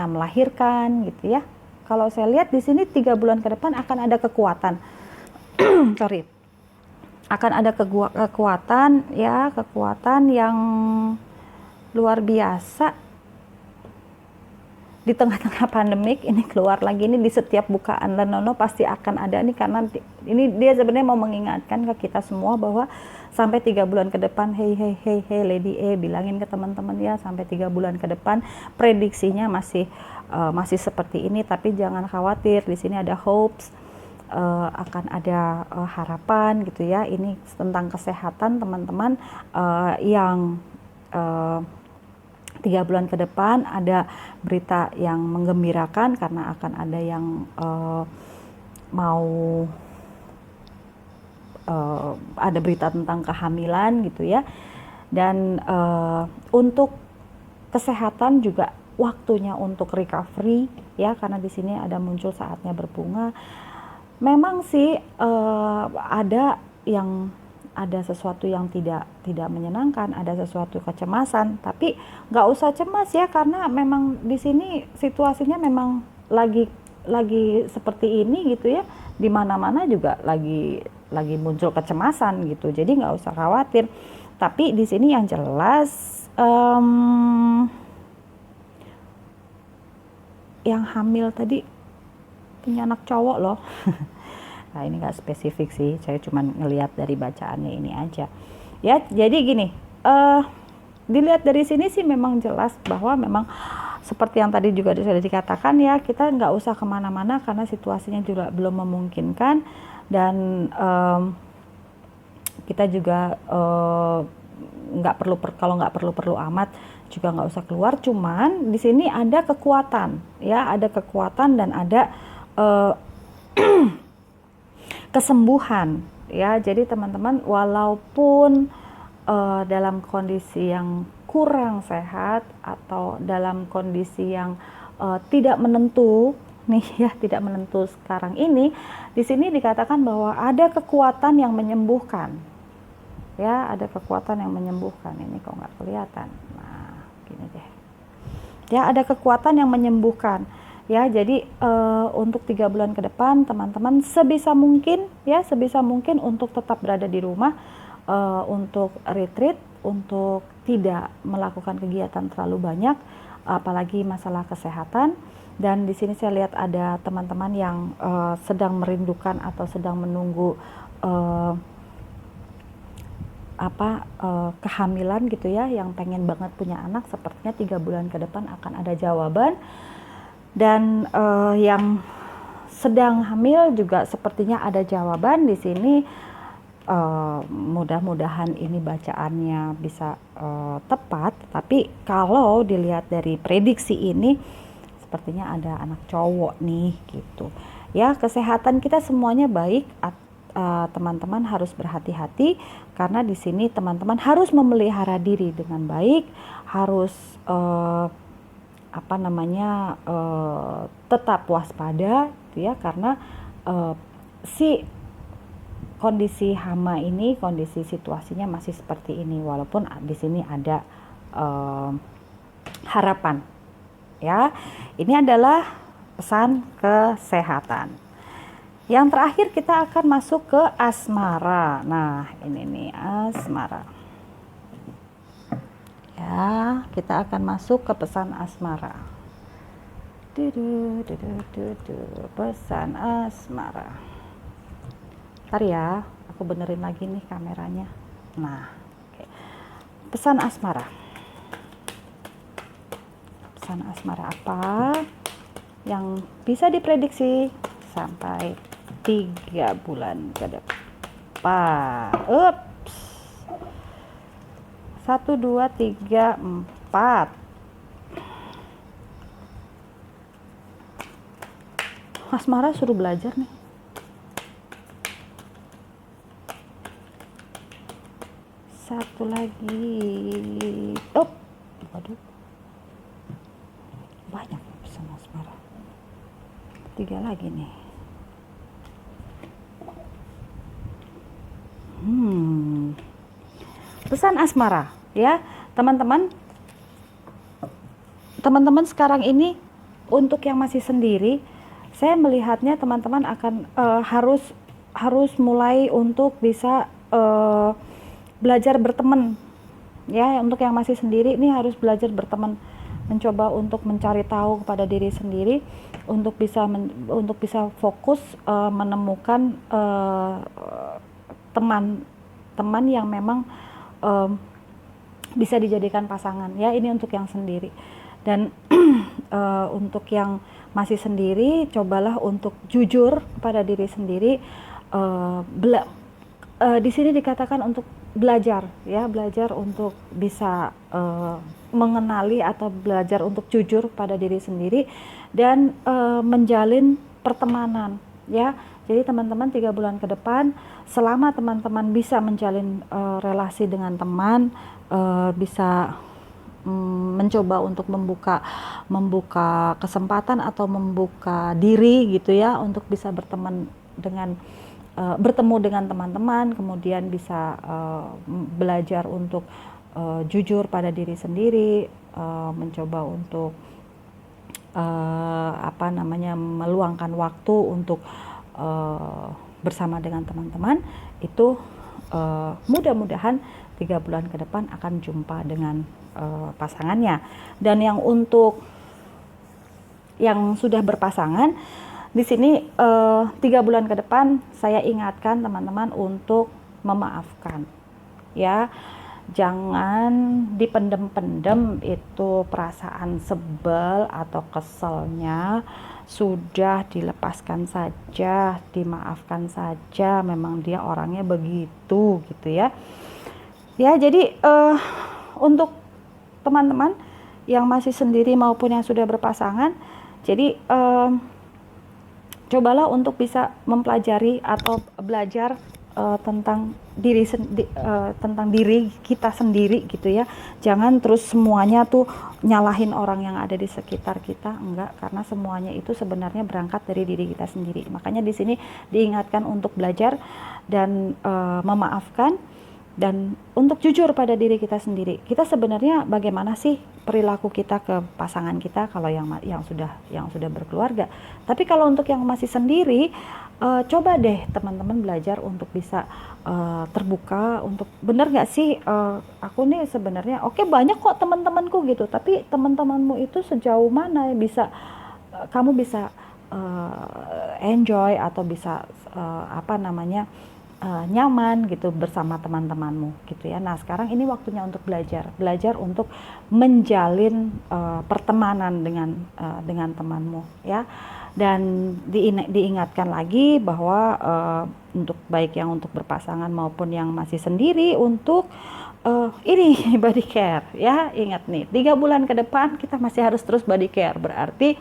melahirkan gitu ya. Kalau saya lihat di sini 3 bulan ke depan akan ada kekuatan. Akan ada kekuatan ya, kekuatan yang luar biasa di tengah-tengah pandemik ini. Keluar lagi ini di setiap bukaan Lenono pasti akan ada nih, karena ini dia sebenarnya mau mengingatkan ke kita semua bahwa sampai 3 bulan ke depan, hey Lady E, bilangin ke teman-teman ya, sampai 3 bulan ke depan prediksinya masih seperti ini, tapi jangan khawatir, di sini ada hopes, akan ada harapan gitu ya. Ini tentang kesehatan teman-teman, yang 3 bulan ke depan ada berita yang menggembirakan karena akan ada yang ada berita tentang kehamilan gitu ya. Dan untuk kesehatan juga waktunya untuk recovery ya, karena di sini ada muncul saatnya berbunga. Memang sih ada sesuatu yang tidak menyenangkan, ada sesuatu kecemasan, tapi nggak usah cemas ya, karena memang di sini situasinya memang lagi seperti ini gitu ya. Di mana-mana juga lagi muncul kecemasan gitu, jadi nggak usah khawatir. Tapi di sini yang jelas yang hamil tadi punya anak cowok loh. Nah, ini nggak spesifik sih, saya cuma ngelihat dari bacaannya ini aja ya. Jadi gini, dilihat dari sini sih memang jelas bahwa memang seperti yang tadi juga sudah dikatakan ya, kita nggak usah kemana-mana karena situasinya juga belum memungkinkan. Dan kita juga kalau nggak perlu amat juga nggak usah keluar. Cuman di sini ada kekuatan ya, ada kekuatan dan ada kesembuhan ya. Jadi teman-teman, walaupun dalam kondisi yang kurang sehat atau dalam kondisi yang tidak menentu nih ya, tidak menentu sekarang ini, di sini dikatakan bahwa ada kekuatan yang menyembuhkan ya, ada kekuatan yang menyembuhkan. Ini kok nggak kelihatan, nah gini deh ya, ada kekuatan yang menyembuhkan. Ya, jadi untuk 3 bulan ke depan teman-teman sebisa mungkin untuk tetap berada di rumah, untuk retreat, untuk tidak melakukan kegiatan terlalu banyak, apalagi masalah kesehatan. Dan di sini saya lihat ada teman-teman yang sedang merindukan atau sedang menunggu kehamilan gitu ya, yang pengen banget punya anak. Sepertinya 3 bulan ke depan akan ada jawaban. Dan yang sedang hamil juga sepertinya ada jawaban di sini. Mudah-mudahan ini bacaannya bisa tepat. Tapi kalau dilihat dari prediksi ini, sepertinya ada anak cowok nih gitu. Ya, kesehatan kita semuanya baik. Teman-teman harus berhati-hati karena di sini teman-teman harus memelihara diri dengan baik, harus tetap waspada ya, karena si kondisi hama ini, kondisi situasinya masih seperti ini, walaupun di sini ada harapan ya. Ini adalah pesan kesehatan. Yang terakhir kita akan masuk ke asmara. Nah, ini nih asmara. Ya, kita akan masuk ke pesan asmara. Pesan asmara. Ntar ya, aku benerin lagi nih kameranya. Nah, okay. Pesan asmara. Pesan asmara apa yang bisa diprediksi sampai 3 bulan ke depan? 1, 2, 3, 4. Asmara suruh belajar nih. Satu lagi. Waduh. Banyak pesan asmara. 3 lagi nih. Pesan asmara ya, teman-teman sekarang ini untuk yang masih sendiri, saya melihatnya teman-teman akan harus mulai untuk bisa belajar berteman ya. Untuk yang masih sendiri ini harus belajar berteman, mencoba untuk mencari tahu kepada diri sendiri untuk bisa fokus menemukan teman yang memang bisa dijadikan pasangan ya. Ini untuk yang sendiri. Dan untuk yang masih sendiri, cobalah untuk jujur kepada diri sendiri. Di sini dikatakan untuk belajar ya, belajar untuk bisa mengenali atau belajar untuk jujur pada diri sendiri dan menjalin pertemanan ya. Jadi teman-teman 3 bulan ke depan, selama teman-teman bisa menjalin relasi dengan teman, bisa mencoba untuk membuka kesempatan atau membuka diri gitu ya, untuk bisa bertemu dengan teman-teman, kemudian bisa belajar untuk jujur pada diri sendiri, mencoba untuk meluangkan waktu untuk bersama dengan teman-teman itu. Mudah-mudahan 3 bulan ke depan akan jumpa dengan pasangannya. Dan yang untuk yang sudah berpasangan di sini 3 bulan ke depan saya ingatkan teman-teman untuk memaafkan ya. Jangan dipendem-pendem itu perasaan sebel atau keselnya, sudah dilepaskan saja, dimaafkan saja, memang dia orangnya begitu gitu ya. Ya, jadi untuk teman-teman yang masih sendiri maupun yang sudah berpasangan, jadi cobalah untuk bisa mempelajari atau belajar tentang diri kita sendiri gitu ya. Jangan terus semuanya tuh nyalahin orang yang ada di sekitar kita, enggak, karena semuanya itu sebenarnya berangkat dari diri kita sendiri. Makanya di sini diingatkan untuk belajar dan memaafkan dan untuk jujur pada diri kita sendiri. Kita sebenarnya bagaimana sih perilaku kita ke pasangan kita kalau yang sudah berkeluarga. Tapi kalau untuk yang masih sendiri, coba deh teman-teman belajar untuk bisa terbuka untuk bener nggak sih, aku nih sebenarnya oke, banyak kok teman-temanku gitu, tapi teman-temanmu itu sejauh mana bisa kamu bisa enjoy atau bisa nyaman gitu bersama teman-temanmu gitu ya. Nah, sekarang ini waktunya untuk belajar untuk menjalin pertemanan dengan temanmu ya. Dan diingatkan lagi bahwa untuk baik yang untuk berpasangan maupun yang masih sendiri, untuk ini body care ya. Ingat nih, 3 bulan ke depan kita masih harus terus body care. Berarti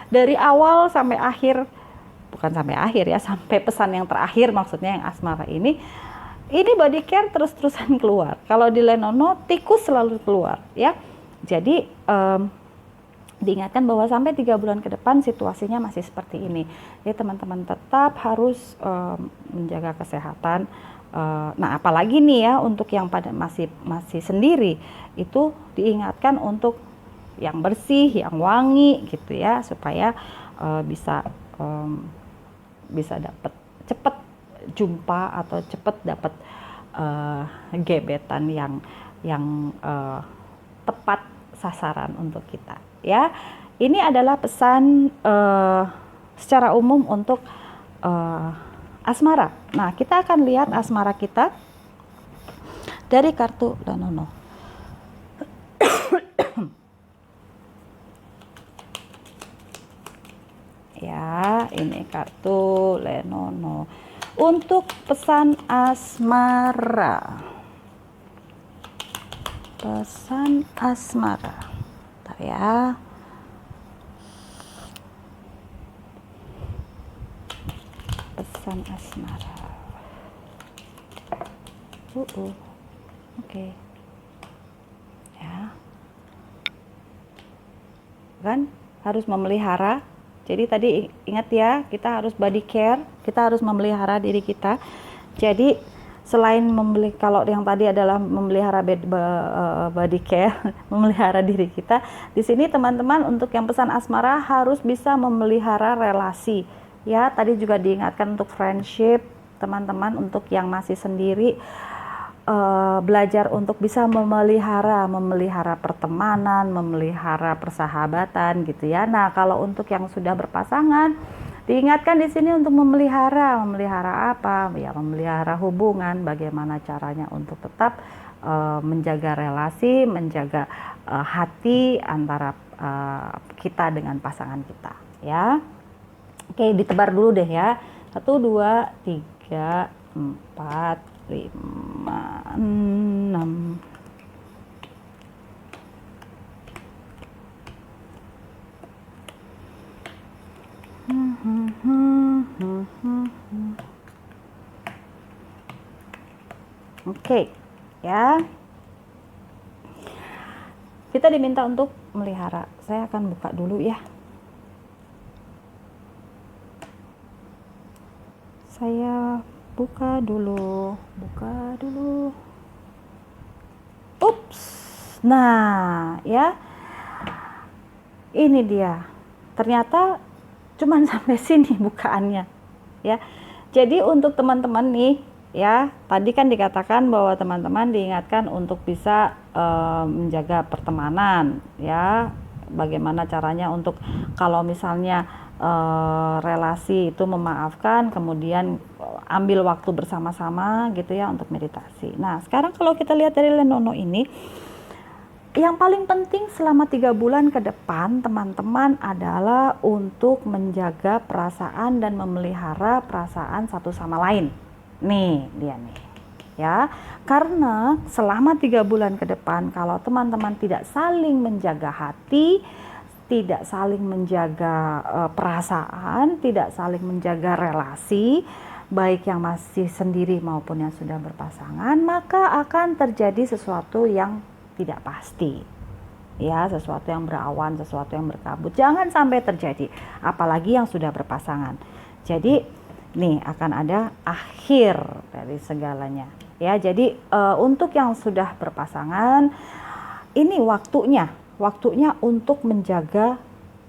dari awal sampai akhir, bukan sampai akhir ya, sampai pesan yang terakhir maksudnya yang asmara ini body care terus-terusan keluar. Kalau di Lenono tikus selalu keluar ya. Jadi diingatkan bahwa sampai 3 bulan ke depan situasinya masih seperti ini. Jadi teman-teman tetap harus menjaga kesehatan. Nah, apalagi nih ya untuk yang pada masih sendiri, itu diingatkan untuk yang bersih, yang wangi gitu ya, supaya bisa dapat cepet jumpa atau cepet dapat gebetan yang tepat sasaran untuk kita ya. Ini adalah pesan secara umum untuk asmara. Nah, kita akan lihat asmara kita dari kartu Lenono. Ya, ini kartu Lenono untuk pesan asmara. Pesan asmara. Bentar ya. Pesan asmara. Oke. Ya. Kan harus memelihara. Jadi tadi ingat ya, kita harus body care, kita harus memelihara diri kita. Jadi selain kalau yang tadi adalah memelihara body care, memelihara diri kita, di sini teman-teman untuk yang pesan asmara harus bisa memelihara relasi. Ya, tadi juga diingatkan untuk friendship, teman-teman untuk yang masih sendiri. Belajar untuk bisa memelihara pertemanan, memelihara persahabatan gitu ya. Nah, kalau untuk yang sudah berpasangan, diingatkan di sini untuk memelihara apa? Ya, memelihara hubungan, bagaimana caranya untuk tetap menjaga relasi, menjaga hati antara kita dengan pasangan kita ya. Oke, ditebar dulu deh ya. 1, 2, 3, 4, 5, 6. Oke, ya. Kita diminta untuk melihara. Saya akan buka dulu ya. Saya buka dulu. Ups. Nah, ya. Ini dia. Ternyata cuman sampai sini bukaannya. Ya. Jadi untuk teman-teman nih, ya, tadi kan dikatakan bahwa teman-teman diingatkan untuk bisa menjaga pertemanan, ya. Bagaimana caranya untuk kalau misalnya relasi itu memaafkan, kemudian ambil waktu bersama-sama gitu ya untuk meditasi. Nah, sekarang kalau kita lihat dari Lenono ini, yang paling penting selama 3 bulan ke depan teman-teman adalah untuk menjaga perasaan dan memelihara perasaan satu sama lain. Nih dia nih ya, karena selama 3 bulan ke depan kalau teman-teman tidak saling menjaga hati, tidak saling menjaga perasaan, tidak saling menjaga relasi, baik yang masih sendiri maupun yang sudah berpasangan, maka akan terjadi sesuatu yang tidak pasti. Ya, sesuatu yang berawan, sesuatu yang berkabut. Jangan sampai terjadi, apalagi yang sudah berpasangan. Jadi, nih akan ada akhir dari segalanya. Ya, jadi untuk yang sudah berpasangan, ini waktunya waktunya untuk menjaga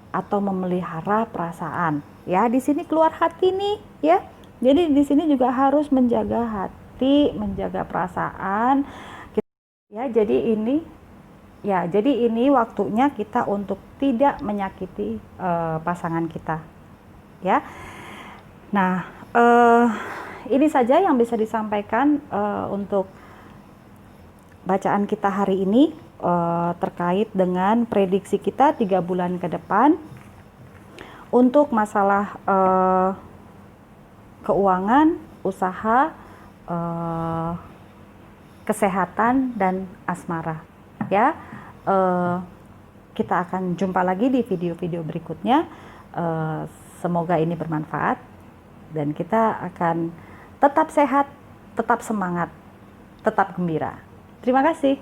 atau memelihara perasaan. Ya, di sini keluar hati nih, ya. Jadi di sini juga harus menjaga hati, menjaga perasaan. Jadi ini waktunya kita untuk tidak menyakiti pasangan kita, ya. Nah, ini saja yang bisa disampaikan untuk bacaan kita hari ini terkait dengan prediksi kita 3 bulan ke depan untuk masalah keuangan, usaha, kesehatan, dan asmara. Ya, kita akan jumpa lagi di video-video berikutnya. Semoga ini bermanfaat dan kita akan tetap sehat, tetap semangat, tetap gembira. Terima kasih.